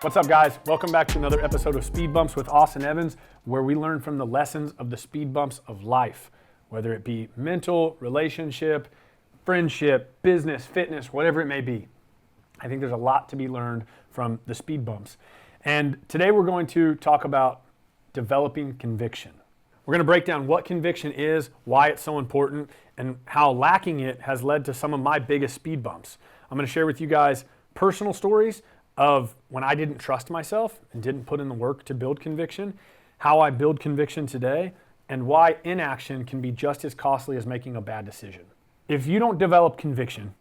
What's up, guys? Welcome back to another episode of Speed Bumps with Austin Evans, where we learn from the lessons of the speed bumps of life, whether it be mental, relationship, friendship, business, fitness, whatever it may be. I think there's a lot to be learned from the speed bumps. And today we're going to talk about developing conviction. We're going to break down what conviction is, why it's so important, and how lacking it has led to some of my biggest speed bumps. I'm going to share with you guys personal stories of when I didn't trust myself and didn't put in the work to build conviction, how I build conviction today, and why inaction can be just as costly as making a bad decision. If you don't develop conviction,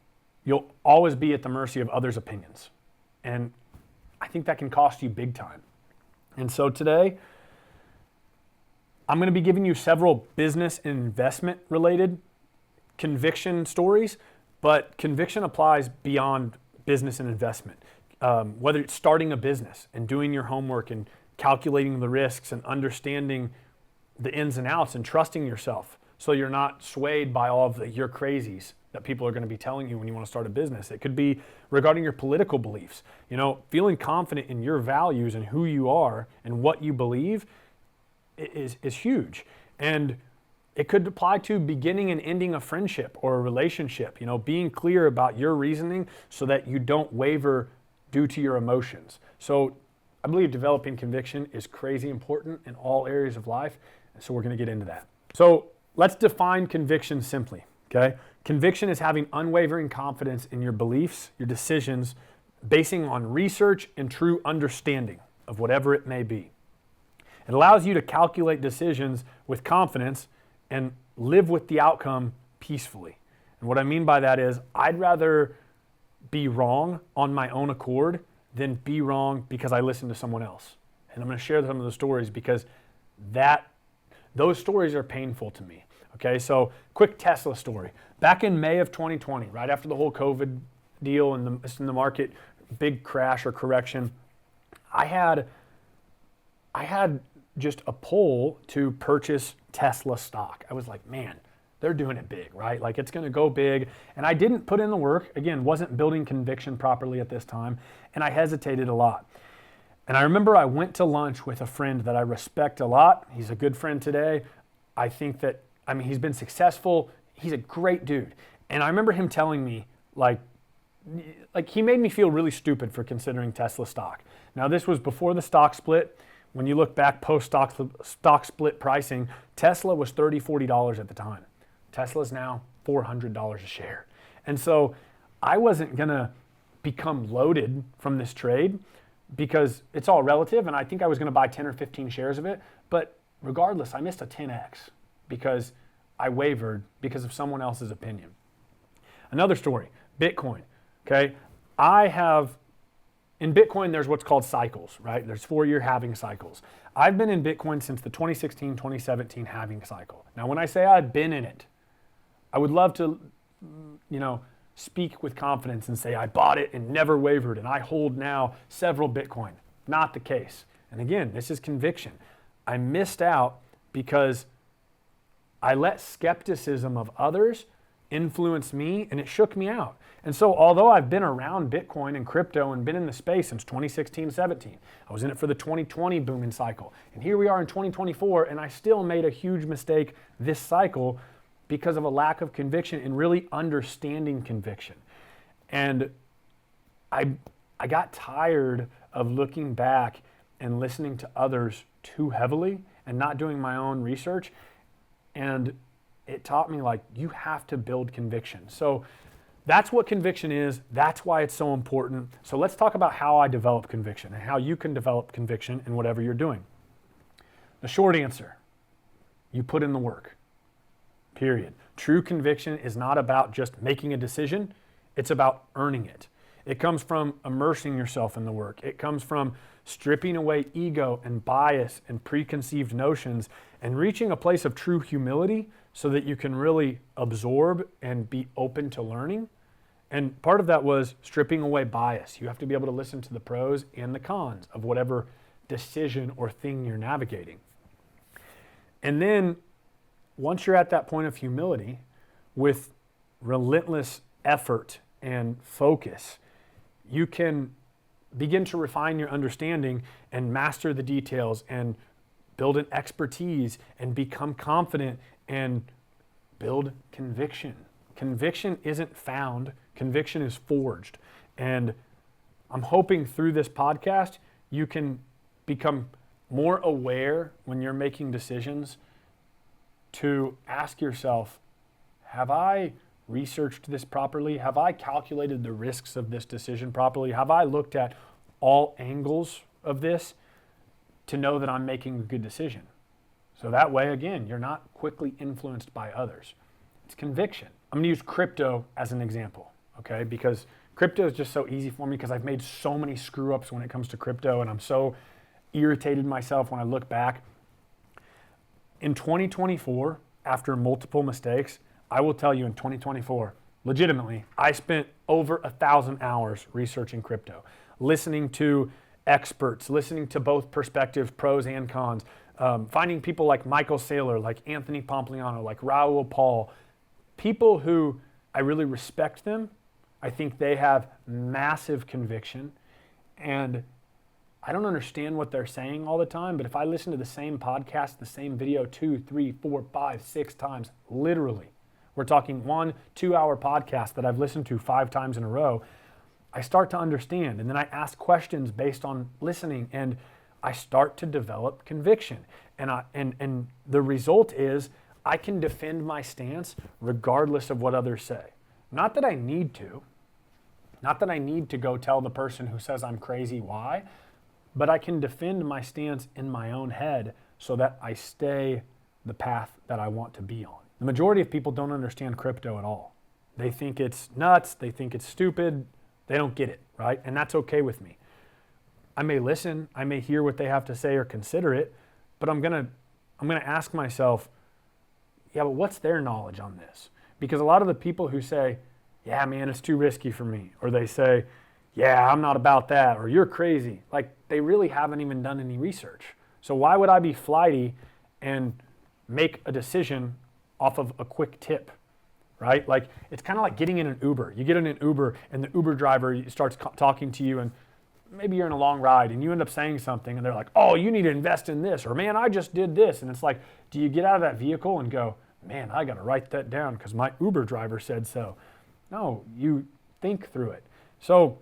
you'll always be at the mercy of others' opinions. And I think that can cost you big time. And so today, I'm going to be giving you several business and investment related conviction stories, but conviction applies beyond business and investment. Whether it's starting a business and doing your homework and calculating the risks and understanding the ins and outs and trusting yourself so you're not swayed by all of the "you're crazies" that people are going to be telling you when you want to start a business. It could be regarding your political beliefs. You know, feeling confident in your values and who you are and what you believe is huge. And it could apply to beginning and ending a friendship or a relationship. You know, being clear about your reasoning so that you don't waver due to your emotions. So I believe developing conviction is crazy important in all areas of life. And so we're going to get into that. So let's define conviction simply, okay? Conviction is having unwavering confidence in your beliefs, your decisions, basing on research and true understanding of whatever it may be. It allows you to calculate decisions with confidence and live with the outcome peacefully. And what I mean by that is I'd rather be wrong on my own accord than be wrong because I listened to someone else. And I'm going to share some of those stories because those stories are painful to me. Okay, so quick Tesla story. Back in May of 2020, right after the whole COVID deal and the market big crash or correction, I had just a pull to purchase Tesla stock. I was like, man, they're doing it big, right? Like it's going to go big. And I didn't put in the work. Again, wasn't building conviction properly at this time. And I hesitated a lot. And I remember I went to lunch with a friend that I respect a lot. He's a good friend today. I think that, he's been successful. He's a great dude. And I remember him telling me like he made me feel really stupid for considering Tesla stock. Now this was before the stock split. When you look back post stock split pricing, Tesla was $30, $40 at the time. Tesla's now $400 a share. And so I wasn't going to become loaded from this trade because it's all relative. And I think I was going to buy 10 or 15 shares of it. But regardless, I missed a 10X because I wavered because of someone else's opinion. Another story, Bitcoin. Okay. In Bitcoin, there's what's called cycles, right? There's 4-year halving cycles. I've been in Bitcoin since the 2016, 2017 halving cycle. Now, when I say I've been in it, I would love to, speak with confidence and say I bought it and never wavered and I hold now several Bitcoin. Not the case. And again, this is conviction. I missed out because I let skepticism of others influence me and it shook me out. And so although I've been around Bitcoin and crypto and been in the space since 2016, 17, I was in it for the 2020 booming cycle. And here we are in 2024 and I still made a huge mistake this cycle because of a lack of conviction and really understanding conviction. And I got tired of looking back and listening to others too heavily and not doing my own research. And it taught me you have to build conviction. So that's what conviction is. That's why it's so important. So let's talk about how I develop conviction and how you can develop conviction in whatever you're doing. The short answer, you put in the work. Period. True conviction is not about just making a decision. It's about earning it. It comes from immersing yourself in the work. It comes from stripping away ego and bias and preconceived notions and reaching a place of true humility so that you can really absorb and be open to learning. And part of that was stripping away bias. You have to be able to listen to the pros and the cons of whatever decision or thing you're navigating. And then once you're at that point of humility, with relentless effort and focus, you can begin to refine your understanding and master the details and build an expertise and become confident and build conviction. Conviction isn't found, conviction is forged. And I'm hoping through this podcast, you can become more aware when you're making decisions to ask yourself, have I researched this properly? Have I calculated the risks of this decision properly? Have I looked at all angles of this to know that I'm making a good decision? So that way, again, you're not quickly influenced by others. It's conviction. I'm gonna use crypto as an example, okay? Because crypto is just so easy for me because I've made so many screw ups when it comes to crypto, and I'm so irritated myself when I look back. In 2024, after multiple mistakes, I will tell you in 2024, legitimately, I spent over 1,000 hours researching crypto, listening to experts, listening to both perspectives, pros and cons, finding people like Michael Saylor, like Anthony Pompliano, like Raul Paul, people who I really respect them. I think they have massive conviction, and I don't understand what they're saying all the time, but if I listen to the same podcast, the same video 2, 3, 4, 5, 6 times, literally, we're talking 1-2 hour podcast that I've listened to 5 times in a row, I start to understand. And then I ask questions based on listening, and I start to develop conviction. And the result is I can defend my stance regardless of what others say. Not that I need to. Not that I need to go tell the person who says I'm crazy why, but I can defend my stance in my own head so that I stay the path that I want to be on. The majority of people don't understand crypto at all. They think it's nuts, they think it's stupid, they don't get it, right? And that's okay with me. I may listen, I may hear what they have to say or consider it, but I'm gonna ask myself, yeah, but what's their knowledge on this? Because a lot of the people who say, yeah, man, it's too risky for me, or they say, yeah, I'm not about that, or you're crazy, like they really haven't even done any research. So why would I be flighty and make a decision off of a quick tip, right? Like it's kind of like getting in an Uber. You get in an Uber and the Uber driver starts talking to you, and maybe you're in a long ride and you end up saying something and they're like, oh, you need to invest in this, or man, I just did this. And it's like, do you get out of that vehicle and go, man, I got to write that down because my Uber driver said so? No, you think through it. So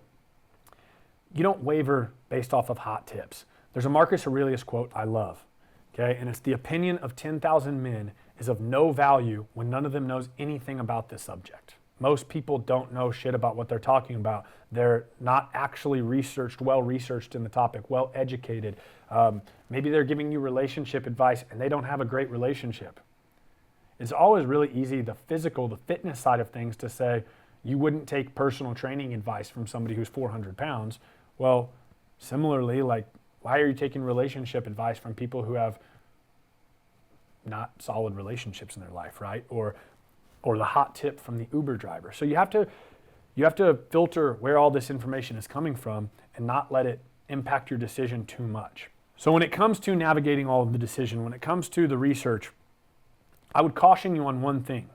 you don't waver based off of hot tips. There's a Marcus Aurelius quote I love, okay? And it's, the opinion of 10,000 men is of no value when none of them knows anything about this subject. Most people don't know shit about what they're talking about. They're not actually well researched in the topic, well educated. Maybe they're giving you relationship advice and they don't have a great relationship. It's always really easy, the physical, the fitness side of things, to say you wouldn't take personal training advice from somebody who's 400 pounds. Well, similarly, like, why are you taking relationship advice from people who have not solid relationships in their life, right? Or the hot tip from the Uber driver. So you have to filter where all this information is coming from and not let it impact your decision too much. So when it comes to navigating all of the decision, when it comes to the research, I would caution you on one thing.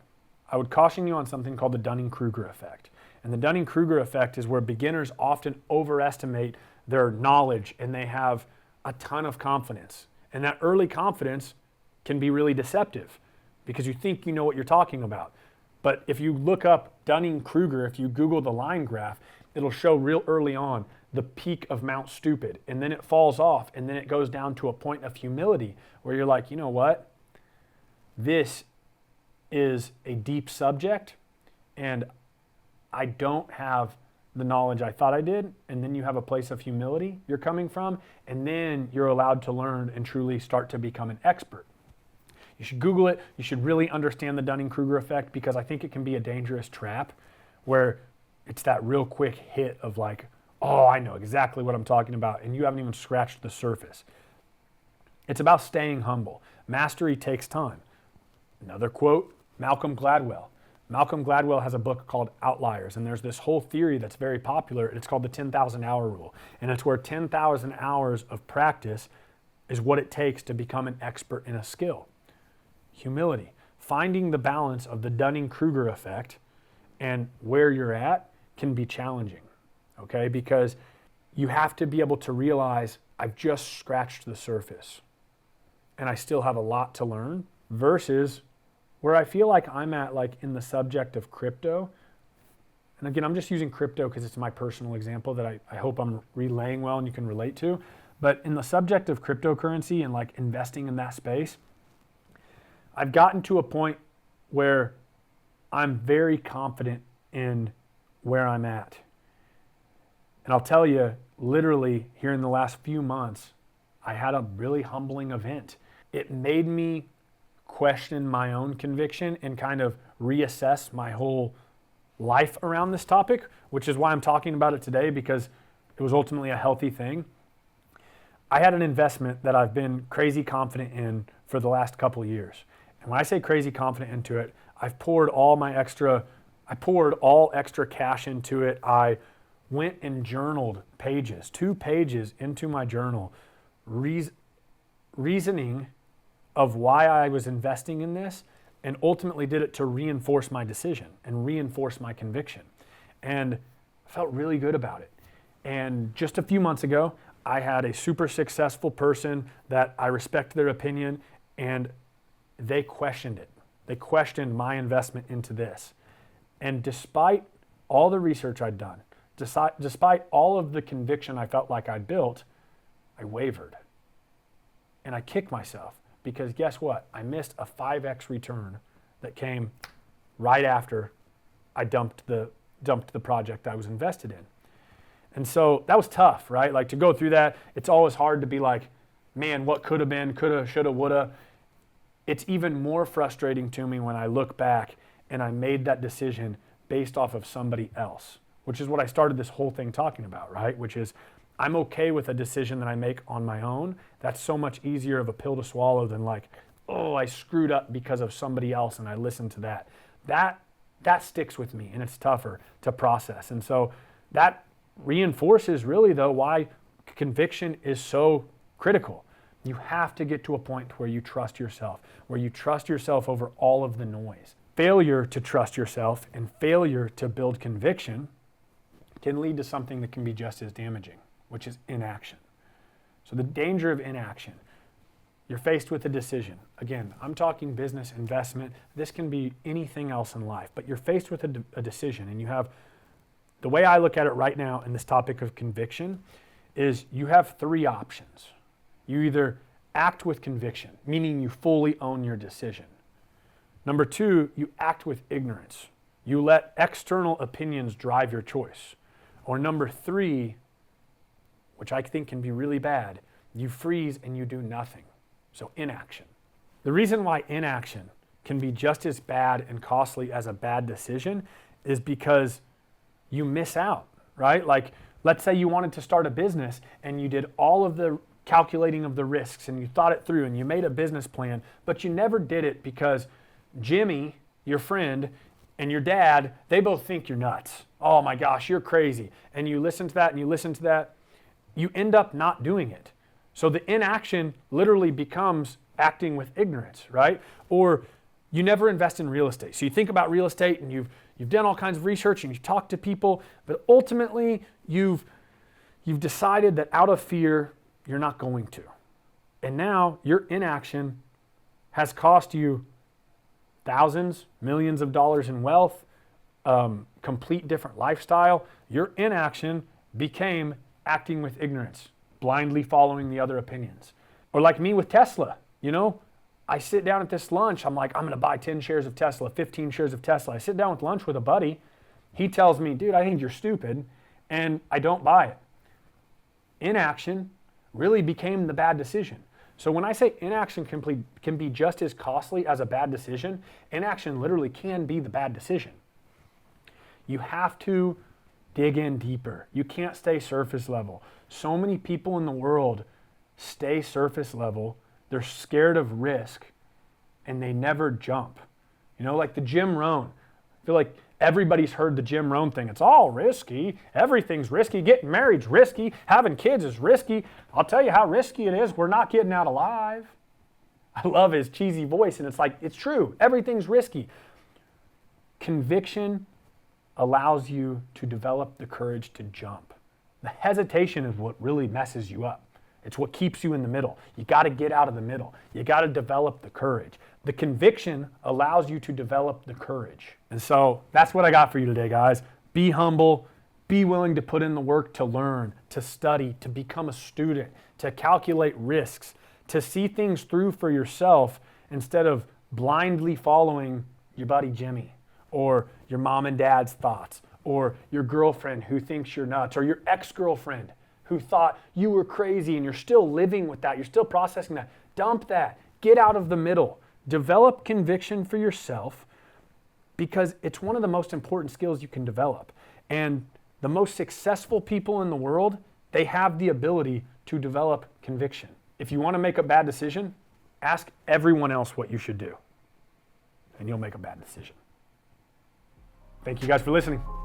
I would caution you on something called the Dunning-Kruger effect. And the Dunning-Kruger effect is where beginners often overestimate their knowledge and they have a ton of confidence. And that early confidence can be really deceptive because you think you know what you're talking about. But if you look up Dunning-Kruger, if you Google the line graph, it'll show real early on the peak of Mount Stupid, and then it falls off, and then it goes down to a point of humility where you're like, you know what? This is a deep subject, and I don't have the knowledge I thought I did. And then you have a place of humility you're coming from, and then you're allowed to learn and truly start to become an expert. You should Google it. You should really understand the Dunning-Kruger effect, because I think it can be a dangerous trap where it's that real quick hit of like, oh, I know exactly what I'm talking about, and you haven't even scratched the surface. It's about staying humble. Mastery takes time. Another quote, Malcolm Gladwell. Malcolm Gladwell has a book called Outliers, and there's this whole theory that's very popular. It's called the 10,000 hour rule, and it's where 10,000 hours of practice is what it takes to become an expert in a skill. Humility, finding the balance of the Dunning-Kruger effect and where you're at can be challenging, okay? Because you have to be able to realize I've just scratched the surface and I still have a lot to learn, versus where I feel like I'm at, like in the subject of crypto. And again, I'm just using crypto because it's my personal example that I hope I'm relaying well and you can relate to. But in the subject of cryptocurrency and like investing in that space, I've gotten to a point where I'm very confident in where I'm at. And I'll tell you, literally here in the last few months, I had a really humbling event. It made me question my own conviction and kind of reassess my whole life around this topic, which is why I'm talking about it today, because it was ultimately a healthy thing. I had an investment that I've been crazy confident in for the last couple of years. And when I say crazy confident into it, I've poured all extra cash into it. I went and journaled pages, 2 pages into my journal, reasoning of why I was investing in this, and ultimately did it to reinforce my decision and reinforce my conviction. And I felt really good about it. And just a few months ago, I had a super successful person that I respect their opinion, and they questioned it. They questioned my investment into this. And despite all the research I'd done, despite all of the conviction I felt like I'd built, I wavered. And I kicked myself because guess what? I missed a 5x return that came right after I dumped the project I was invested in. And so that was tough, right? Like to go through that, it's always hard to be like, man, what could have been, coulda, shoulda, woulda. It's even more frustrating to me when I look back and I made that decision based off of somebody else, which is what I started this whole thing talking about, right? Which is I'm okay with a decision that I make on my own. That's so much easier of a pill to swallow than like, oh, I screwed up because of somebody else and I listened to that. That sticks with me and it's tougher to process. And so that reinforces really though why conviction is so critical. You have to get to a point where you trust yourself over all of the noise. Failure to trust yourself and failure to build conviction can lead to something that can be just as damaging, which is inaction. So the danger of inaction, you're faced with a decision. Again, I'm talking business, investment. This can be anything else in life, but you're faced with a decision, and you have, the way I look at it right now in this topic of conviction is you have 3 options. You either act with conviction, meaning you fully own your decision. Number 2, you act with ignorance. You let external opinions drive your choice. Or number 3, which I think can be really bad, you freeze and you do nothing. So inaction. The reason why inaction can be just as bad and costly as a bad decision is because you miss out, right? Like, let's say you wanted to start a business and you did all of the calculating of the risks and you thought it through and you made a business plan, but you never did it because Jimmy, your friend, and your dad, they both think you're nuts. Oh my gosh, you're crazy. And you listen to that and you listen to that, you end up not doing it. So the inaction literally becomes acting with ignorance, right? Or you never invest in real estate. So you think about real estate and you've done all kinds of research and you've talked to people, but ultimately you've decided that out of fear, you're not going to. And now your inaction has cost you thousands, millions of dollars in wealth, complete different lifestyle. Your inaction became acting with ignorance, blindly following the other opinions. Or like me with Tesla, I sit down at this lunch, I'm like, I'm gonna buy 10 shares of Tesla, 15 shares of Tesla. I sit down with lunch with a buddy. He tells me, dude, I think you're stupid, and I don't buy it. Inaction really became the bad decision. So when I say inaction can be just as costly as a bad decision, inaction literally can be the bad decision. You have to dig in deeper. You can't stay surface level. So many people in the world stay surface level. They're scared of risk and they never jump. Like the Jim Rohn. I feel like everybody's heard the Jim Rohn thing. It's all risky. Everything's risky. Getting married's risky. Having kids is risky. I'll tell you how risky it is. We're not getting out alive. I love his cheesy voice, and it's like, it's true. Everything's risky. Conviction allows you to develop the courage to jump. The hesitation is what really messes you up. It's what keeps you in the middle. You got to get out of the middle. You got to develop the courage. The conviction allows you to develop the courage. And so that's what I got for you today, guys. Be humble. Be willing to put in the work to learn, to study, to become a student, to calculate risks, to see things through for yourself instead of blindly following your buddy Jimmy or your mom and dad's thoughts or your girlfriend who thinks you're nuts or your ex-girlfriend who thought you were crazy and you're still living with that. You're still processing that. Dump that. Get out of the middle. Develop conviction for yourself because it's one of the most important skills you can develop. And the most successful people in the world, they have the ability to develop conviction. If you want to make a bad decision, ask everyone else what you should do, and you'll make a bad decision. Thank you guys for listening.